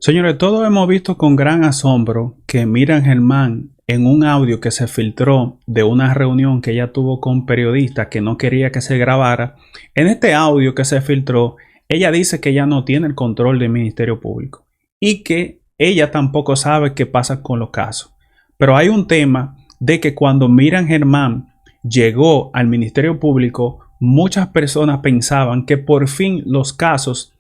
Señores, todos hemos visto con gran asombro que Miriam Germán, en un audio que se filtró de una reunión que ella tuvo con periodistas que no quería que se grabara, en este audio que se filtró, ella dice que ella no tiene el control del Ministerio Público y que ella tampoco sabe qué pasa con los casos. Pero hay un tema de que cuando Miriam Germán llegó al Ministerio Público, muchas personas pensaban que por fin los casos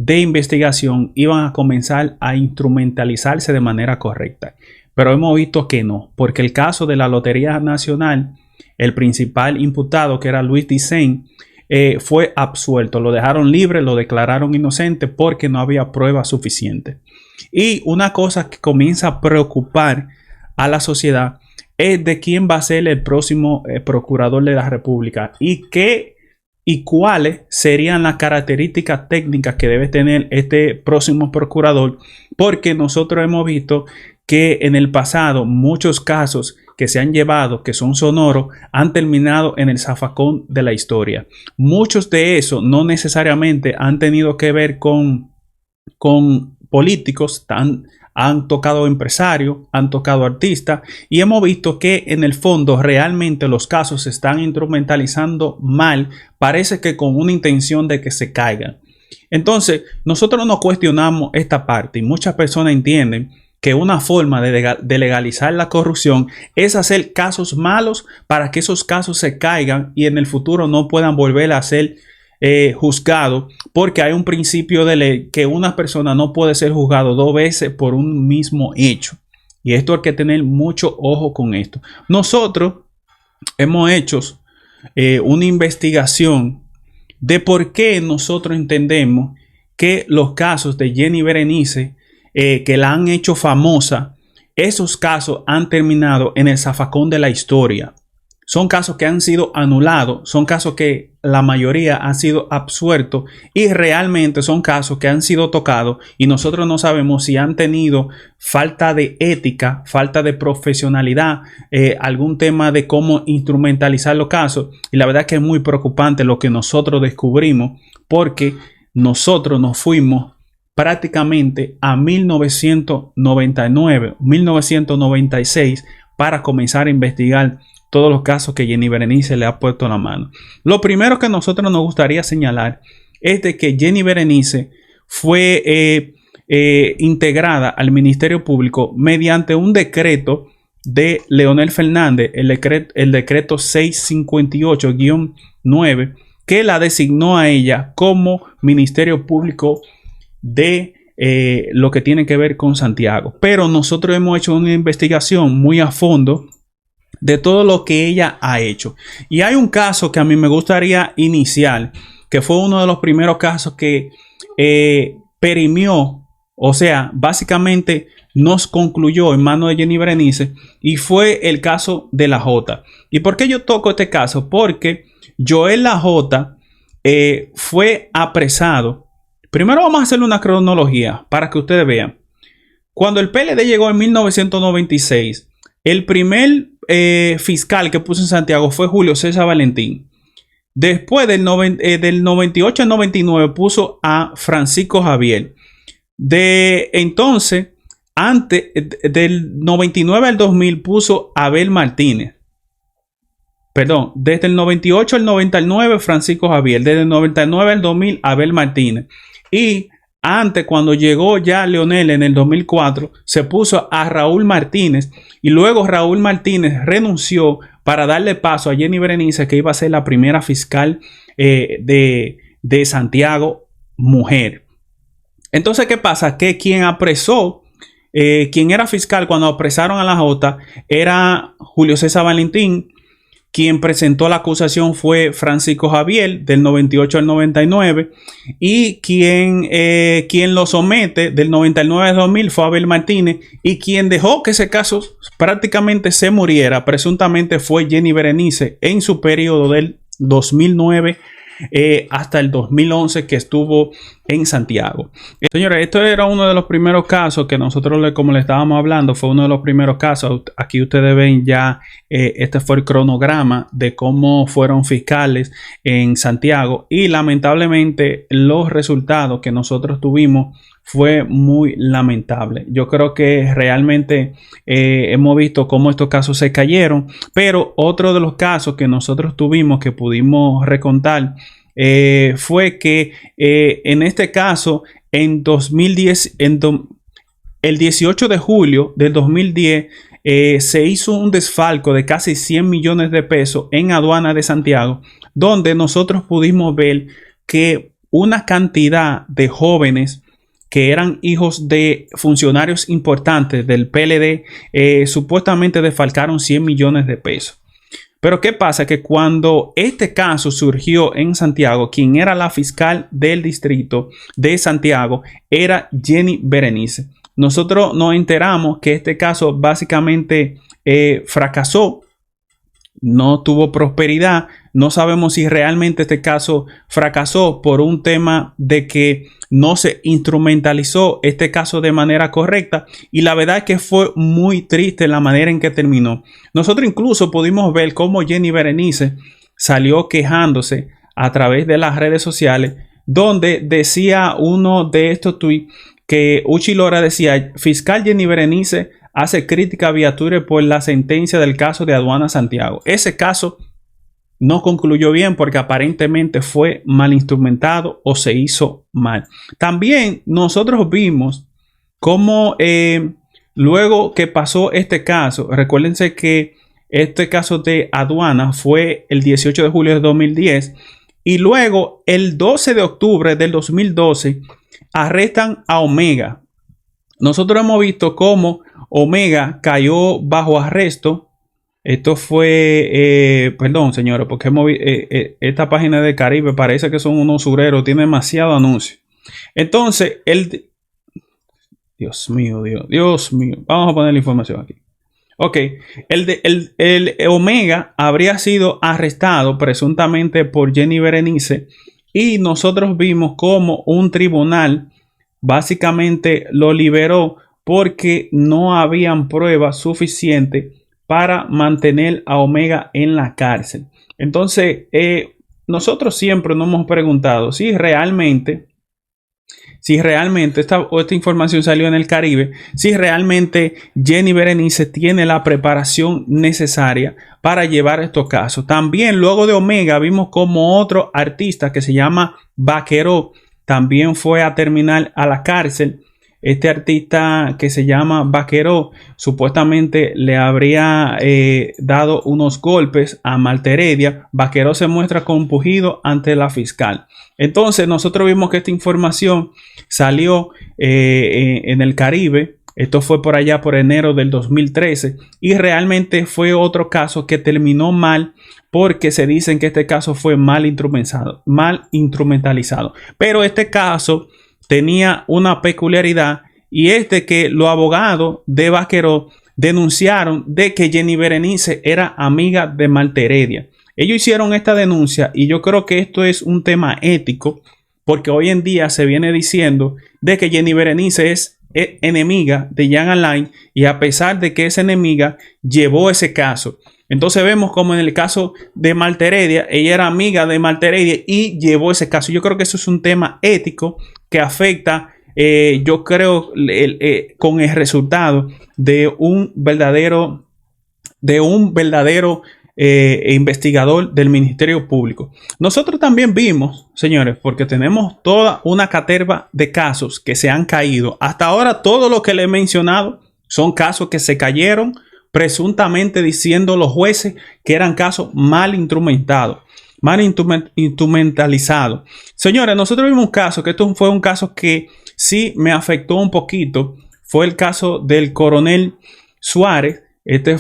de investigación iban a comenzar a instrumentalizarse de manera correcta. Pero hemos visto que no, porque el caso de la Lotería Nacional, el principal imputado, que era Luis Dicen, fue absuelto. Lo dejaron libre, lo declararon inocente porque no había pruebas suficientes. Y una cosa que comienza a preocupar a la sociedad es de quién va a ser el próximo procurador de la República y cuáles serían las características técnicas que debe tener este próximo procurador, porque nosotros hemos visto que en el pasado muchos casos que se han llevado, que son sonoros, han terminado en el zafacón de la historia. Muchos de esos no necesariamente han tenido que ver con políticos, han tocado empresarios, han tocado artistas, y hemos visto que en el fondo realmente los casos se están instrumentalizando mal, parece que con una intención de que se caigan. Entonces nosotros nos cuestionamos esta parte y muchas personas entienden que una forma de legalizar la corrupción es hacer casos malos para que esos casos se caigan y en el futuro no puedan volver a ser juzgado, porque hay un principio de ley que una persona no puede ser juzgado dos veces por un mismo hecho, y esto hay que tener mucho ojo con esto. Nosotros hemos hecho una investigación de por qué nosotros entendemos que los casos de Jenny Berenice, que la han hecho famosa, esos casos han terminado en el zafacón de la historia. Son casos que han sido anulados, son casos que la mayoría han sido absueltos y realmente son casos que han sido tocados y nosotros no sabemos si han tenido falta de ética, falta de profesionalidad, algún tema de cómo instrumentalizar los casos. Y la verdad es que es muy preocupante lo que nosotros descubrimos, porque nosotros nos fuimos prácticamente a 1999, 1996 para comenzar a investigar todos los casos que Jenny Berenice le ha puesto la mano. Lo primero que nosotros nos gustaría señalar es de que Jenny Berenice fue integrada al Ministerio Público mediante un decreto de Leonel Fernández, el decreto 658-9, que la designó a ella como Ministerio Público de lo que tiene que ver con Santiago. Pero nosotros hemos hecho una investigación muy a fondo de todo lo que ella ha hecho. Y hay un caso que a mí me gustaría iniciar, que fue uno de los primeros casos que perimió, o sea, básicamente nos concluyó en manos de Jenny Berenice, y fue el caso de la Jota. ¿Y por qué yo toco este caso? Porque Joel La Jota fue apresado. Primero vamos a hacer una cronología para que ustedes vean. Cuando el PLD llegó en 1996, el primer fiscal que puso en Santiago fue Julio César Valentín. Después del 98 al 99 puso a Francisco Javier. De entonces, antes del 99 al 2000 puso a Abel Martínez. Perdón, desde el 98 al 99 Francisco Javier. Desde el 99 al 2000 Abel Martínez. Y antes, cuando llegó ya Leonel en el 2004, se puso a Raúl Martínez, y luego Raúl Martínez renunció para darle paso a Jenny Berenice, que iba a ser la primera fiscal de Santiago, mujer. Entonces, ¿qué pasa? Que quien apresó, quien era fiscal cuando apresaron a la Jota, era Julio César Valentín. Quien presentó la acusación fue Francisco Javier, del 98 al 99, y quien lo somete del 99 al 2000 fue Abel Martínez, y quien dejó que ese caso prácticamente se muriera presuntamente fue Jenny Berenice en su periodo del 2009 hasta el 2011 que estuvo en Santiago. Señores, esto era uno de los primeros casos que nosotros, como le estábamos hablando, fue uno de los primeros casos. Aquí ustedes ven ya, este fue el cronograma de cómo fueron fiscales en Santiago, y lamentablemente los resultados que nosotros tuvimos fue muy lamentable. Yo creo que realmente hemos visto cómo estos casos se cayeron, pero otro de los casos que nosotros tuvimos que pudimos recontar fue que en este caso en 2010, el 18 de julio del 2010 se hizo un desfalco de casi 100 millones de pesos en aduana de Santiago, donde nosotros pudimos ver que una cantidad de jóvenes que eran hijos de funcionarios importantes del PLD supuestamente desfalcaron 100 millones de pesos. Pero ¿qué pasa? Que cuando este caso surgió en Santiago, quien era la fiscal del distrito de Santiago era Jenny Berenice. Nosotros nos enteramos que este caso básicamente fracasó, no tuvo prosperidad. No sabemos si realmente este caso fracasó por un tema de que no se instrumentalizó este caso de manera correcta, y la verdad es que fue muy triste la manera en que terminó. Nosotros incluso pudimos ver cómo Jenny Berenice salió quejándose a través de las redes sociales, donde decía uno de estos tweets que Uchi Lora decía: fiscal Jenny Berenice hace crítica a Viature por la sentencia del caso de Aduana Santiago. Ese caso no concluyó bien porque aparentemente fue mal instrumentado o se hizo mal. También nosotros vimos cómo luego que pasó este caso, recuérdense que este caso de aduana fue el 18 de julio de 2010, y luego el 12 de octubre del 2012 arrestan a Omega. Nosotros hemos visto cómo Omega cayó bajo arresto. Esto fue, perdón señores, porque esta página de Caribe parece que son unos usureros, tiene demasiado anuncio. Entonces, Dios mío, Dios mío, vamos a poner la información aquí. Ok, el Omega habría sido arrestado presuntamente por Jenny Berenice, y nosotros vimos como un tribunal básicamente lo liberó porque no habían pruebas suficientes para mantener a Omega en la cárcel. Entonces, nosotros siempre nos hemos preguntado si realmente esta información salió en el Caribe, si realmente Jenny Berenice tiene la preparación necesaria para llevar estos casos. También luego de Omega vimos como otro artista que se llama Vaqueró también fue a terminar a la cárcel. Este artista que se llama Vaqueró supuestamente le habría dado unos golpes a Marta Heredia. Vaqueró se muestra compungido ante la fiscal. Entonces nosotros vimos que esta información salió en el Caribe. Esto fue por allá por enero del 2013, y realmente fue otro caso que terminó mal porque se dicen que este caso fue mal instrumentalizado. Pero este caso tenía una peculiaridad, y es de que los abogados de Vaqueró denunciaron de que Jenny Berenice era amiga de Marta Heredia. Ellos hicieron esta denuncia, y yo creo que esto es un tema ético, porque hoy en día se viene diciendo de que Jenny Berenice es enemiga de Jean Alain, y a pesar de que es enemiga, llevó ese caso. Entonces vemos como en el caso de Marta Heredia, ella era amiga de Marta Heredia y llevó ese caso. Yo creo que eso es un tema ético que afecta, yo creo, con el resultado de un verdadero investigador del Ministerio Público. Nosotros también vimos, señores, porque tenemos toda una caterva de casos que se han caído. Hasta ahora todo lo que le he mencionado son casos que se cayeron, presuntamente diciendo los jueces que eran casos mal instrumentados, mal instrumentalizados. Señores, nosotros vimos un caso, que esto fue un caso que sí me afectó un poquito. Fue el caso del coronel Suárez. Este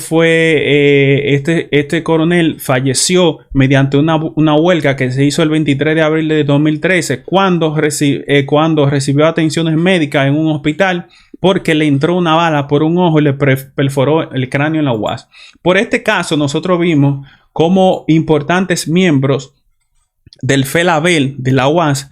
coronel falleció mediante una huelga que se hizo el 23 de abril de 2013 cuando recibió atenciones médicas en un hospital porque le entró una bala por un ojo y le perforó el cráneo en la UAS. Por este caso nosotros vimos cómo importantes miembros del FELABEL de la UAS,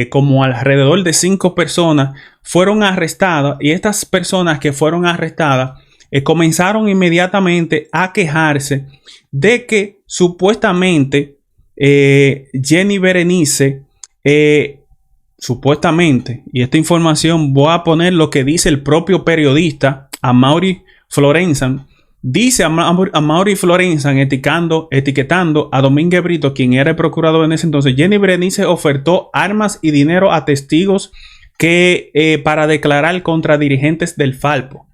como alrededor de 5 personas, fueron arrestadas, y estas personas que fueron arrestadas comenzaron inmediatamente a quejarse de que supuestamente Jenny Berenice supuestamente, y esta información voy a poner lo que dice el propio periodista Amaury Florenzan. Dice Amaury Florenzan etiquetando a Domínguez Brito, quien era el procurador en ese entonces: Jenny Berenice ofertó armas y dinero a testigos para declarar contra dirigentes del Falpo.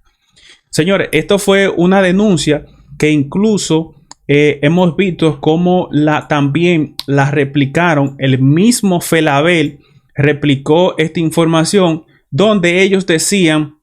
Señores, esto fue una denuncia que incluso hemos visto cómo también la replicaron. El mismo Felabel replicó esta información donde ellos decían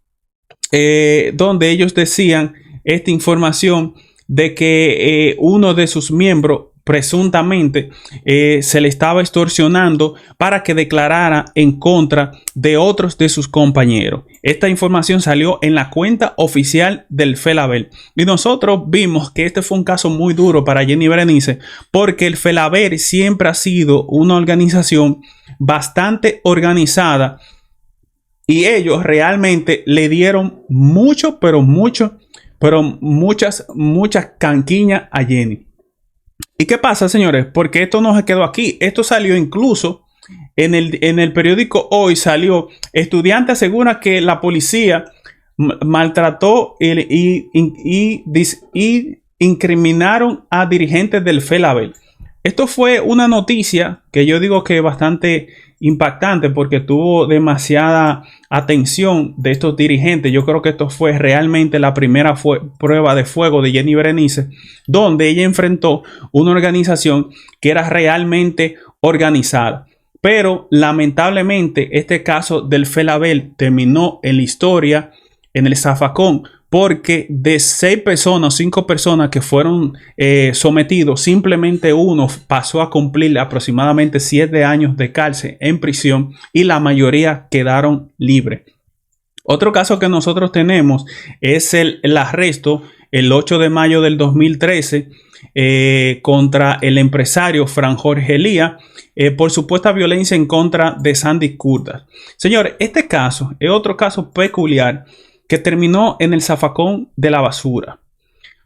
esta información de que uno de sus miembros presuntamente se le estaba extorsionando para que declarara en contra de otros de sus compañeros. Esta información salió en la cuenta oficial del Felabel y nosotros vimos que este fue un caso muy duro para Jenny Berenice, porque el Felabel siempre ha sido una organización bastante organizada y ellos realmente le dieron muchas canquiñas a Jenny. ¿Y qué pasa, señores? Porque esto no se quedó aquí. Esto salió incluso en el periódico Hoy. Salió: estudiante asegura que la policía maltrató y incriminaron a dirigentes del Felabel. Esto fue una noticia que yo digo que es bastante impactante porque tuvo demasiada atención de estos dirigentes. Yo creo que esto fue realmente la primera prueba de fuego de Jenny Berenice, donde ella enfrentó una organización que era realmente organizada. Pero lamentablemente este caso del Felabel terminó en la historia, en el zafacón, porque de 6 personas, 5 personas que fueron sometidos, simplemente uno pasó a cumplir aproximadamente 7 años de cárcel en prisión y la mayoría quedaron libres. Otro caso que nosotros tenemos es el arresto el 8 de mayo del 2013 contra el empresario Fran Jorge Elías por supuesta violencia en contra de Sandy Curtas. Señores, este caso es otro caso peculiar que terminó en el zafacón de la basura,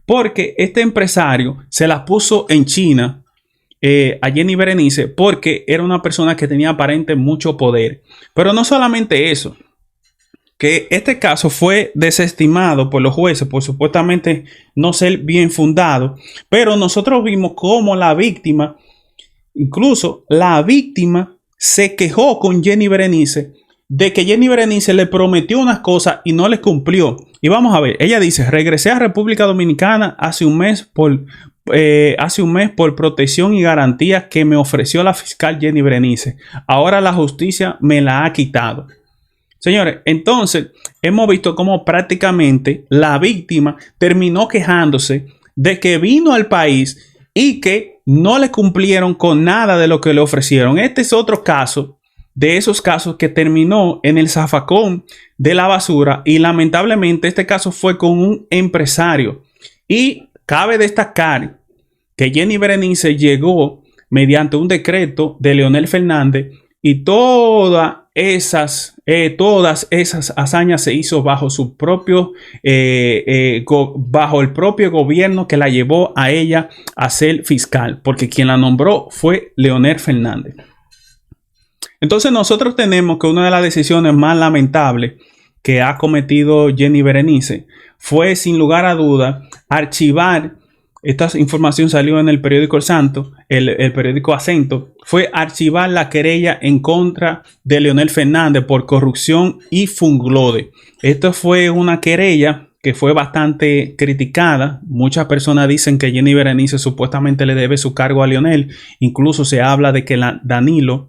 porque este empresario se la puso en China a Jenny Berenice porque era una persona que tenía aparente mucho poder. Pero no solamente eso, que este caso fue desestimado por los jueces por supuestamente no ser bien fundado, pero nosotros vimos cómo incluso la víctima se quejó con Jenny Berenice de que Jenny Berenice le prometió unas cosas y no les cumplió. Y vamos a ver, ella dice: regresé a República Dominicana hace un mes por protección y garantías que me ofreció la fiscal Jenny Berenice. Ahora la justicia me la ha quitado. Señores, entonces hemos visto cómo prácticamente la víctima terminó quejándose de que vino al país y que no le cumplieron con nada de lo que le ofrecieron. Este es otro caso de esos casos que terminó en el zafacón de la basura, y lamentablemente este caso fue con un empresario. Y cabe destacar que Jenny Berenice llegó mediante un decreto de Leonel Fernández, y todas esas hazañas se hizo bajo su propio bajo el propio gobierno que la llevó a ella a ser fiscal, porque quien la nombró fue Leonel Fernández. Entonces nosotros tenemos que una de las decisiones más lamentables que ha cometido Jenny Berenice fue, sin lugar a duda, archivar. Esta información salió en el periódico El Santo, el periódico Acento. Fue archivar la querella en contra de Leonel Fernández por corrupción y funglode. Esto fue una querella que fue bastante criticada. Muchas personas dicen que Jenny Berenice supuestamente le debe su cargo a Leonel. Incluso se habla de que Danilo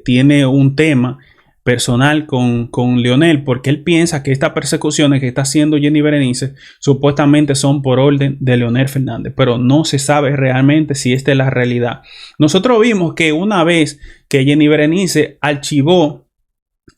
tiene un tema personal con Leonel, porque él piensa que estas persecuciones que está haciendo Jenny Berenice supuestamente son por orden de Leonel Fernández, pero no se sabe realmente si esta es la realidad. Nosotros vimos que una vez que Jenny Berenice archivó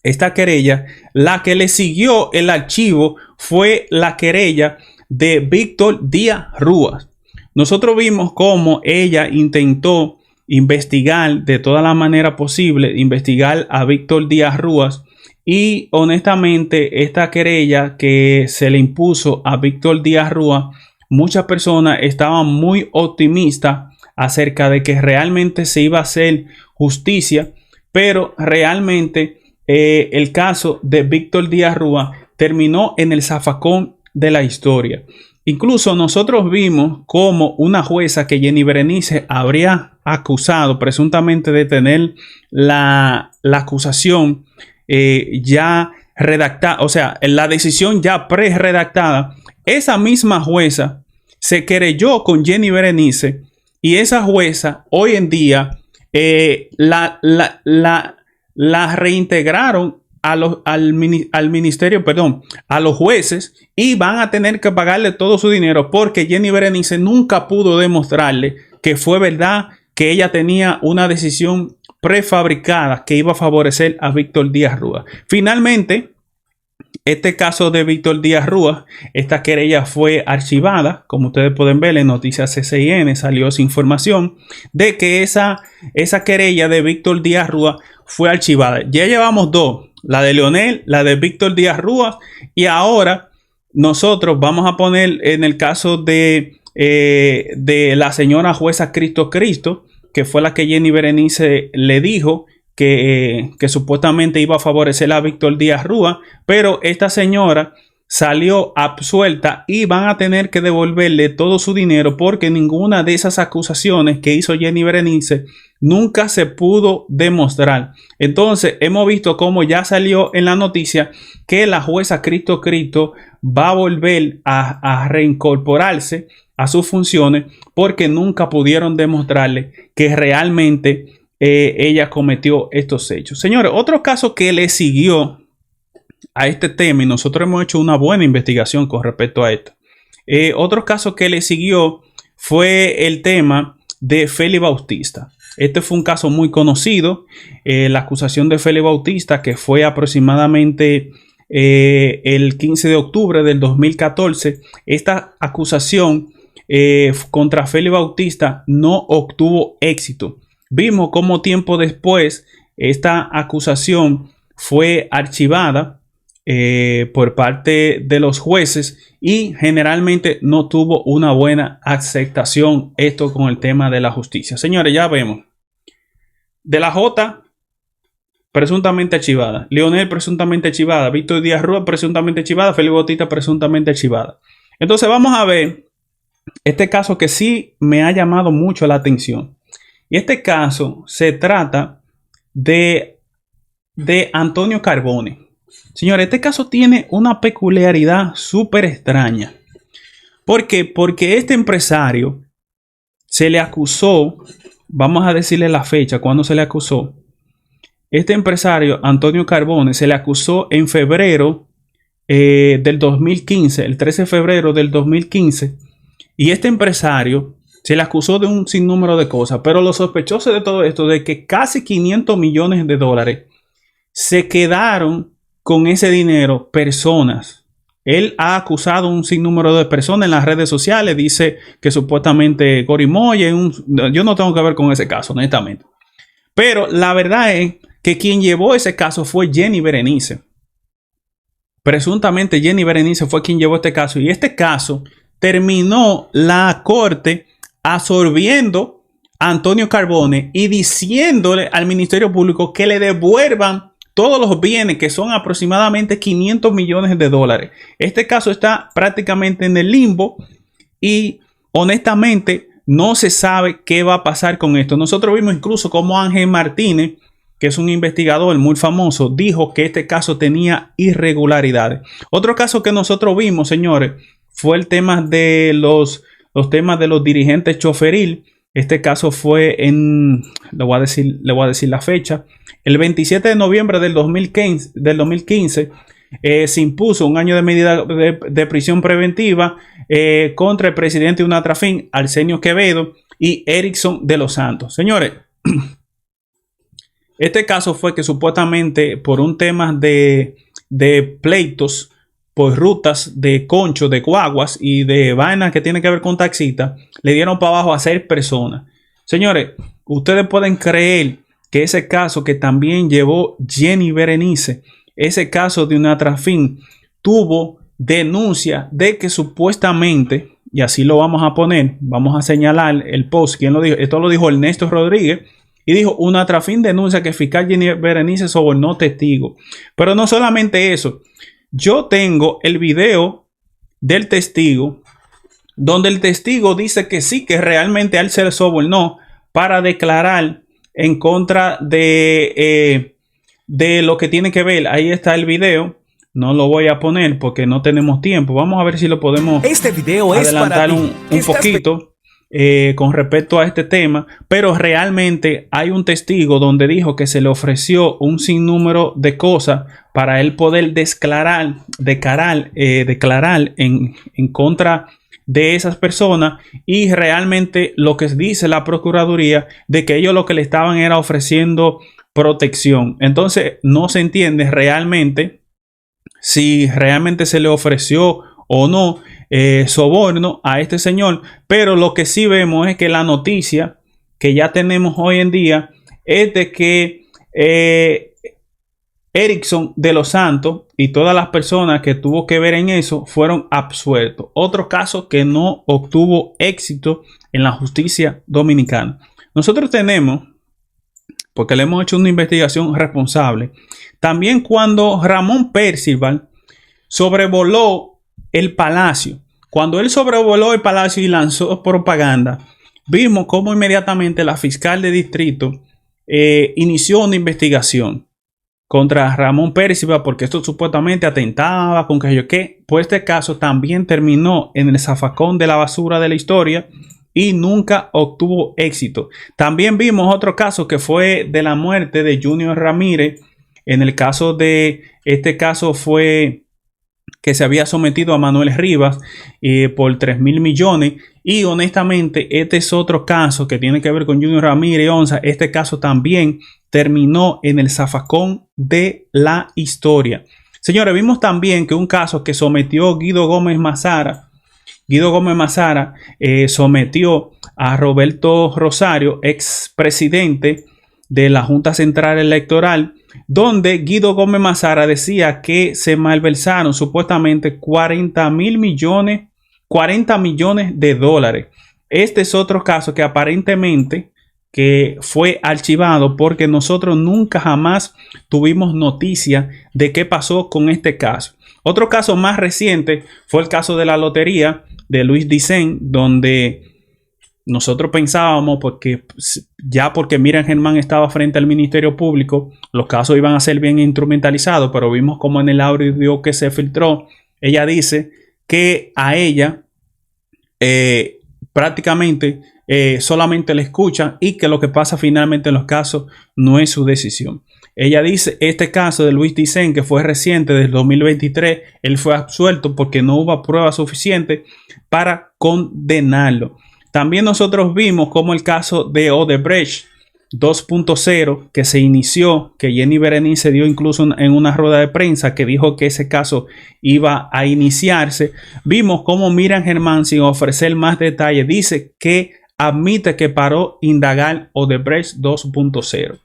esta querella, la que le siguió el archivo fue la querella de Víctor Díaz Rúas. Nosotros vimos cómo ella intentó investigar de toda la manera posible, investigar a Víctor Díaz Rúas, y honestamente esta querella que se le impuso a Víctor Díaz Rúas, muchas personas estaban muy optimistas acerca de que realmente se iba a hacer justicia, pero realmente el caso de Víctor Díaz Rúa terminó en el zafacón de la historia. Incluso nosotros vimos como una jueza que Jenny Berenice habría acusado presuntamente de tener la acusación ya redactada, o sea, la decisión ya pre-redactada, esa misma jueza se querelló con Jenny Berenice y esa jueza hoy en día la reintegraron al ministerio, perdón, a los jueces, y van a tener que pagarle todo su dinero porque Jenny Berenice nunca pudo demostrarle que fue verdad que ella tenía una decisión prefabricada que iba a favorecer a Víctor Díaz Rúa. Finalmente, este caso de Víctor Díaz Rúa, esta querella fue archivada. Como ustedes pueden ver en Noticias CCIN salió esa información de que esa querella de Víctor Díaz Rúa fue archivada. Ya llevamos dos, la de Leonel, la de Víctor Díaz Rúa, y ahora nosotros vamos a poner en el caso de la señora jueza Cristo, que fue la que Jenny Berenice le dijo que supuestamente iba a favorecer a Víctor Díaz Rúa, pero esta señora salió absuelta y van a tener que devolverle todo su dinero porque ninguna de esas acusaciones que hizo Jenny Berenice nunca se pudo demostrar. Entonces hemos visto cómo ya salió en la noticia que la jueza Cristo va a volver a reincorporarse a sus funciones porque nunca pudieron demostrarle que realmente ella cometió estos hechos. Señores, otro caso que le siguió a este tema, y nosotros hemos hecho una buena investigación con respecto a esto. Otro caso que le siguió fue el tema de Félix Bautista. Este fue un caso muy conocido, la acusación de Félix Bautista, que fue aproximadamente el 15 de octubre del 2014. Esta acusación contra Félix Bautista no obtuvo éxito. Vimos cómo tiempo después esta acusación fue archivada por parte de los jueces y generalmente no tuvo una buena aceptación esto con el tema de la justicia. Señores, ya vemos. De la J, presuntamente archivada. Leonel, presuntamente archivada. Víctor Díaz Rúa, presuntamente archivada. Félix Bautista, presuntamente archivada. Entonces vamos a ver este caso que sí me ha llamado mucho la atención. Y este caso se trata de Antonio Carbone. Señores, este caso tiene una peculiaridad súper extraña. ¿Por qué? Porque este empresario se le acusó, vamos a decirle la fecha, cuando se le acusó. Este empresario, Antonio Carbone, se le acusó en febrero del 2015, el 13 de febrero del 2015. Y este empresario se le acusó de un sinnúmero de cosas, pero lo sospechoso de todo esto de que casi 500 millones de dólares se quedaron con ese dinero personas. Él ha acusado a un sinnúmero de personas en las redes sociales, dice que supuestamente Gorimoya, yo no tengo que ver con ese caso, honestamente. Pero la verdad es que quien llevó ese caso fue Jenny Berenice. Presuntamente Jenny Berenice fue quien llevó este caso, y este caso terminó la corte absorbiendo a Antonio Carbone y diciéndole al Ministerio Público que le devuelvan todos los bienes, que son aproximadamente 500 millones de dólares. Este caso está prácticamente en el limbo y honestamente no se sabe qué va a pasar con esto. Nosotros vimos incluso cómo Ángel Martínez, que es un investigador muy famoso, dijo que este caso tenía irregularidades. Otro caso que nosotros vimos, señores, fue el tema de los temas de los dirigentes choferil. Este caso fue le voy a decir la fecha, el 27 de noviembre del 2015 se impuso un año de medida de prisión preventiva contra el presidente de Unatrafin, Arsenio Quevedo, y Erickson de los Santos. Señores, este caso fue que supuestamente por un tema de pleitos por rutas de concho, de guaguas y de vainas que tiene que ver con taxistas, le dieron para abajo a 6 personas. Señores, ustedes pueden creer que ese caso que también llevó Jenny Berenice, ese caso de Unatrafin, tuvo denuncia de que supuestamente, y así lo vamos a poner, vamos a señalar el post, ¿quién lo dijo? Esto lo dijo Ernesto Rodríguez, y dijo: una Trafin denuncia que fiscal Jenny Berenice sobornó testigo. Pero no solamente eso, yo tengo el video del testigo donde el testigo dice que sí, que realmente a él se le sobornó para declarar en contra de lo que tiene que ver. Ahí está el video. No lo voy a poner porque no tenemos tiempo. Vamos a ver si lo podemos adelantar un poquito con respecto a este tema. Pero realmente hay un testigo donde dijo que se le ofreció un sinnúmero de cosas para él poder declarar en contra de esas personas, y realmente lo que dice la Procuraduría de que ellos lo que le estaban era ofreciendo protección. Entonces no se entiende realmente si realmente se le ofreció o no soborno a este señor, pero lo que sí vemos es que la noticia que ya tenemos hoy en día es de que Erickson de los Santos y todas las personas que tuvo que ver en eso fueron absueltos. Otro caso que no obtuvo éxito en la justicia dominicana. Nosotros tenemos, porque le hemos hecho una investigación responsable, también cuando Ramón Percival sobrevoló el palacio. Cuando él sobrevoló el palacio y lanzó propaganda, vimos cómo inmediatamente la fiscal de distrito inició una investigación contra Ramón Percival, porque esto supuestamente atentaba con que yo qué. Pues este caso también terminó en el zafacón de la basura de la historia y nunca obtuvo éxito. También vimos otro caso que fue de la muerte de Junior Ramírez. En el caso de este caso fue que se había sometido a Manuel Rivas por 3.000 millones. Y honestamente, este es otro caso que tiene que ver con Junior Ramírez Onza. Este caso también terminó en el zafacón de la historia. Señores, vimos también que un caso que sometió Guido Gómez Mazara sometió a Roberto Rosario, expresidente de la Junta Central Electoral, donde Guido Gómez Mazara decía que se malversaron supuestamente 40 millones de dólares. Este es otro caso que aparentemente que fue archivado porque nosotros nunca jamás tuvimos noticia de qué pasó con este caso. Otro caso más reciente fue el caso de la lotería de Luis Dicen, donde nosotros pensábamos porque Miriam Germán estaba frente al Ministerio Público, los casos iban a ser bien instrumentalizados, pero vimos como en el audio que se filtró, ella dice que a ella prácticamente solamente le escuchan y que lo que pasa finalmente en los casos no es su decisión. Ella dice, este caso de Luis Dicen, que fue reciente del 2023, él fue absuelto porque no hubo pruebas suficientes para condenarlo. También nosotros vimos como el caso de Odebrecht 2.0 que se inició, que Jenny Berenice dio incluso en una rueda de prensa que dijo que ese caso iba a iniciarse. Vimos cómo Miriam Germán, sin ofrecer más detalles, dice que admite que paró indagar Odebrecht 2.0.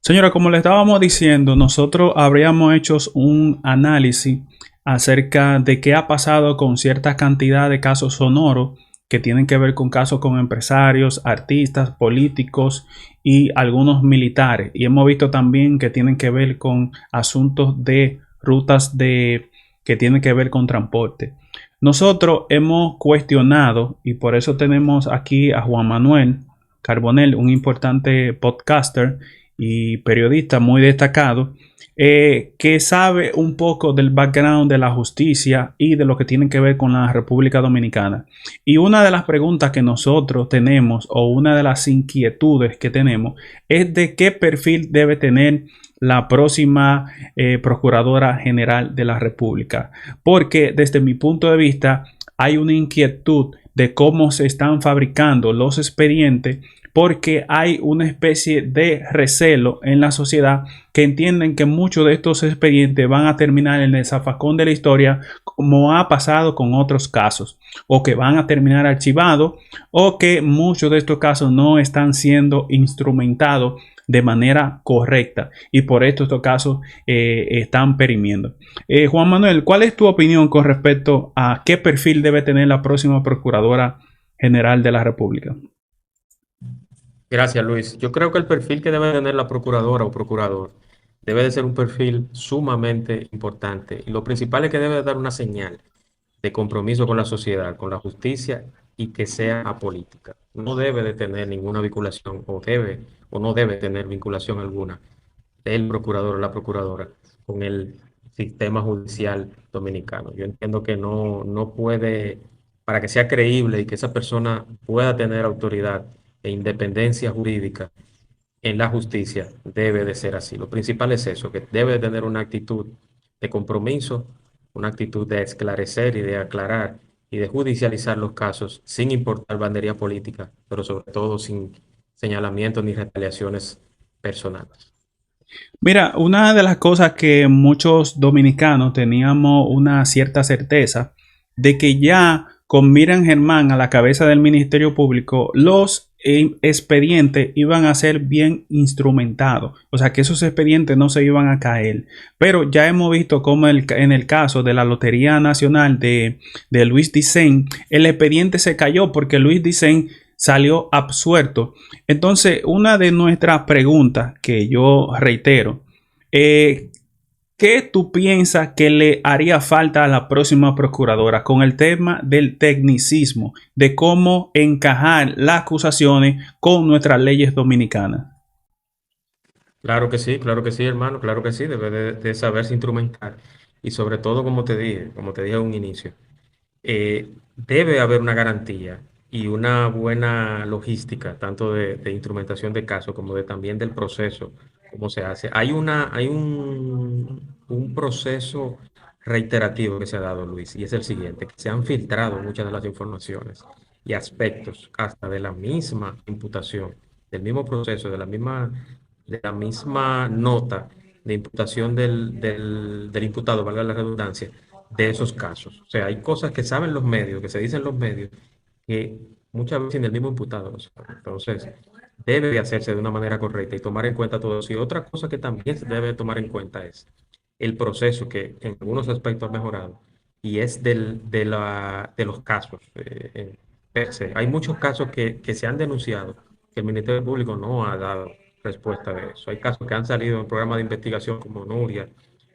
Señora, como le estábamos diciendo, nosotros habríamos hecho un análisis acerca de qué ha pasado con cierta cantidad de casos sonoros que tienen que ver con casos con empresarios, artistas, políticos y algunos militares. Y hemos visto también que tienen que ver con asuntos de rutas que tienen que ver con transporte. Nosotros hemos cuestionado, y por eso tenemos aquí a Juan Manuel Carbonell, un importante podcaster y periodista muy destacado, que sabe un poco del background de la justicia y de lo que tiene que ver con la República Dominicana. Y una de las preguntas que nosotros tenemos, o una de las inquietudes que tenemos, es de qué perfil debe tener la próxima Procuradora General de la República. Porque desde mi punto de vista hay una inquietud de cómo se están fabricando los expedientes, porque hay una especie de recelo en la sociedad que entienden que muchos de estos expedientes van a terminar en el zafacón de la historia, como ha pasado con otros casos, o que van a terminar archivados, o que muchos de estos casos no están siendo instrumentados de manera correcta y por esto estos casos están perimiendo. Juan Manuel, ¿cuál es tu opinión con respecto a qué perfil debe tener la próxima Procuradora General de la República? Gracias, Luis. Yo creo que el perfil que debe tener la procuradora o procurador debe de ser un perfil sumamente importante. Y lo principal es que debe de dar una señal de compromiso con la sociedad, con la justicia y que sea apolítica. No debe de tener ninguna vinculación o no debe tener vinculación alguna el procurador o la procuradora con el sistema judicial dominicano. Yo entiendo que no puede, para que sea creíble y que esa persona pueda tener autoridad e independencia jurídica en la justicia, debe de ser así. Lo principal es eso, que debe de tener una actitud de compromiso, una actitud de esclarecer y de aclarar y de judicializar los casos sin importar bandería política, pero sobre todo sin señalamientos ni retaliaciones personales. Mira, una de las cosas que muchos dominicanos teníamos una cierta certeza de que ya con Miriam Germán a la cabeza del Ministerio Público, los expedientes iban a ser bien instrumentados, o sea que esos expedientes no se iban a caer, pero ya hemos visto cómo en el caso de la Lotería Nacional de Luis Dicen, el expediente se cayó porque Luis Dicen salió absuelto. Entonces, una de nuestras preguntas que yo reitero, eh, ¿qué tú piensas que le haría falta a la próxima procuradora con el tema del tecnicismo, de cómo encajar las acusaciones con nuestras leyes dominicanas? Claro que sí, hermano, claro que sí, debe de saberse instrumentar. Y sobre todo, como te dije a un inicio, debe haber una garantía y una buena logística, tanto de instrumentación de casos como de también del proceso, cómo se hace. Hay un proceso reiterativo que se ha dado, Luis, y es el siguiente, que se han filtrado muchas de las informaciones y aspectos hasta de la misma imputación, del mismo proceso, de la misma nota de imputación del imputado, valga la redundancia, de esos casos. O sea, hay cosas que saben los medios, que se dicen los medios, que muchas veces ni el mismo imputado lo sabe. Entonces, debe de hacerse de una manera correcta y tomar en cuenta todo eso. Y otra cosa que también se debe tomar en cuenta es el proceso que en algunos aspectos ha mejorado y es de los casos. Per se. Hay muchos casos que se han denunciado que el Ministerio Público no ha dado respuesta de eso. Hay casos que han salido en programas de investigación como Nuria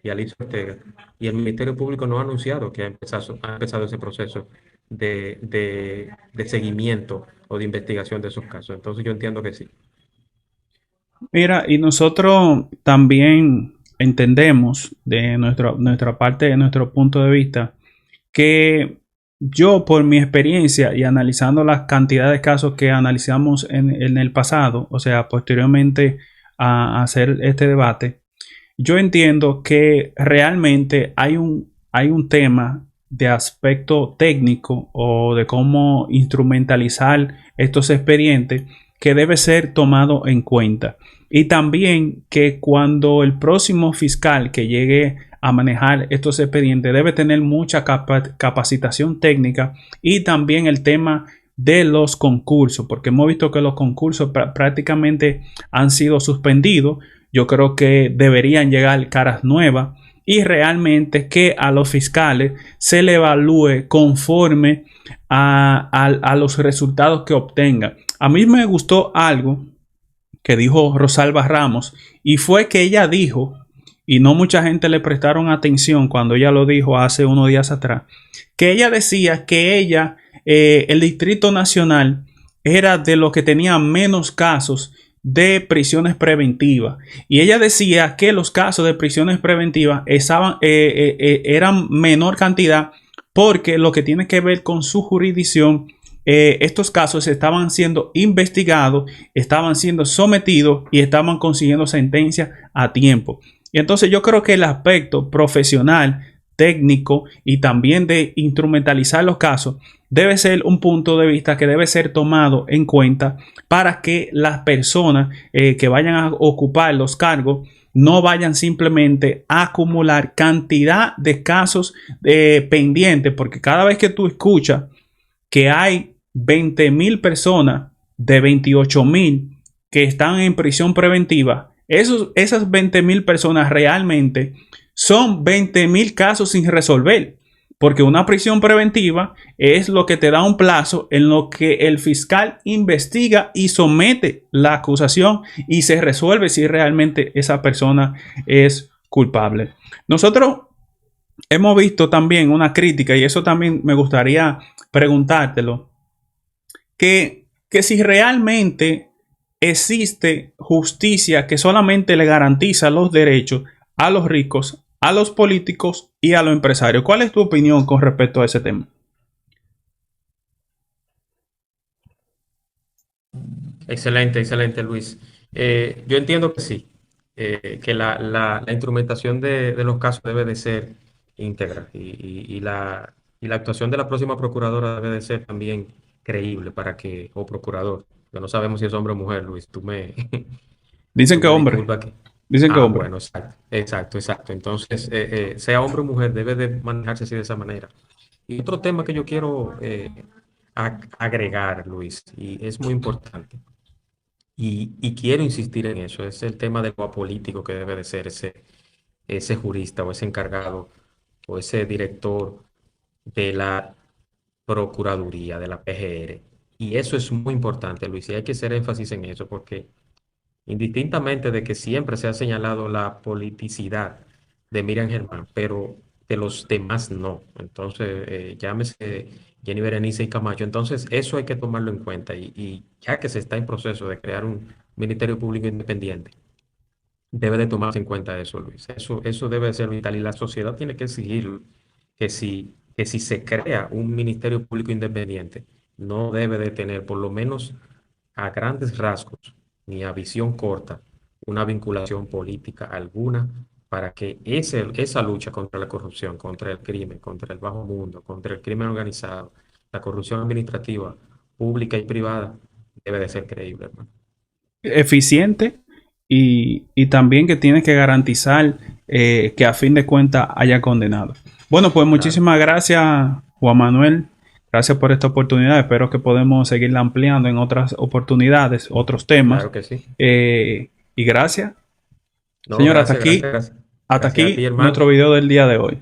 y Alicia Ortega, y el Ministerio Público no ha anunciado que ha empezado ese proceso de seguimiento o de investigación de esos casos. Entonces yo entiendo que sí. Mira, y nosotros también entendemos de nuestra parte, de nuestro punto de vista, que yo por mi experiencia y analizando las cantidades de casos que analizamos en el pasado, o sea, posteriormente a hacer este debate, yo entiendo que realmente hay un tema de aspecto técnico o de cómo instrumentalizar estos expedientes que debe ser tomado en cuenta. Y también que cuando el próximo fiscal que llegue a manejar estos expedientes debe tener mucha capacitación técnica y también el tema de los concursos, porque hemos visto que los concursos prácticamente han sido suspendidos. Yo creo que deberían llegar caras nuevas y realmente que a los fiscales se le evalúe conforme a los resultados que obtengan. A mí me gustó algo que dijo Rosalba Ramos y fue que ella dijo, y no mucha gente le prestaron atención cuando ella lo dijo hace unos días atrás, que ella decía que el Distrito Nacional era de los que tenía menos casos de prisiones preventivas. Y ella decía que los casos de prisiones preventivas eran menor cantidad porque lo que tiene que ver con su jurisdicción, estos casos estaban siendo investigados, estaban siendo sometidos y estaban consiguiendo sentencia a tiempo. Y entonces yo creo que el aspecto profesional, técnico y también de instrumentalizar los casos debe ser un punto de vista que debe ser tomado en cuenta para que las personas que vayan a ocupar los cargos no vayan simplemente a acumular cantidad de casos pendientes, porque cada vez que tú escuchas que hay 20,000 personas de 28,000 que están en prisión preventiva, esas 20,000 personas realmente son 20,000 casos sin resolver. Porque una prisión preventiva es lo que te da un plazo en lo que el fiscal investiga y somete la acusación y se resuelve si realmente esa persona es culpable. Nosotros hemos visto también una crítica, y eso también me gustaría preguntártelo, que si realmente existe justicia que solamente le garantiza los derechos a los ricos, a los políticos y a los empresarios. ¿Cuál es tu opinión con respecto a ese tema? Excelente, excelente, Luis. Yo entiendo que sí, que la instrumentación de los casos debe de ser íntegra y la actuación de la próxima procuradora debe de ser también creíble para que, o procurador, que no sabemos si es hombre o mujer, Luis, Dicen tú que me hombre. disculpas que... Dicen que Ah, hombre. bueno, exacto, exacto, exacto. Entonces, sea hombre o mujer, debe de manejarse así de esa manera. Y otro tema que yo quiero agregar, Luis, y es muy importante. Y quiero insistir en eso, es el tema del político que debe de ser ese jurista o ese encargado o ese director de la Procuraduría, de la PGR. Y eso es muy importante, Luis, y hay que hacer énfasis en eso porque indistintamente de que siempre se ha señalado la politicidad de Miriam Germán, pero de los demás no. Entonces, llámese Jenny Berenice y Camacho. Entonces, eso hay que tomarlo en cuenta y ya que se está en proceso de crear un Ministerio Público Independiente, debe de tomarse en cuenta eso, Luis. Eso debe de ser vital y la sociedad tiene que exigir que si se crea un Ministerio Público Independiente, no debe de tener, por lo menos a grandes rasgos, ni a visión corta, una vinculación política alguna para que esa lucha contra la corrupción, contra el crimen, contra el bajo mundo, contra el crimen organizado, la corrupción administrativa, pública y privada, debe de ser creíble, hermano. Eficiente y también que tiene que garantizar que a fin de cuentas haya condenado. Bueno, pues Claro, muchísimas gracias, Juan Manuel. Gracias por esta oportunidad. Espero que podamos seguirla ampliando en otras oportunidades, otros temas. claro que sí. Y gracias, No, señor, gracias, gracias, gracias. hasta Gracias a ti, aquí hermano. nuestro video del día de hoy.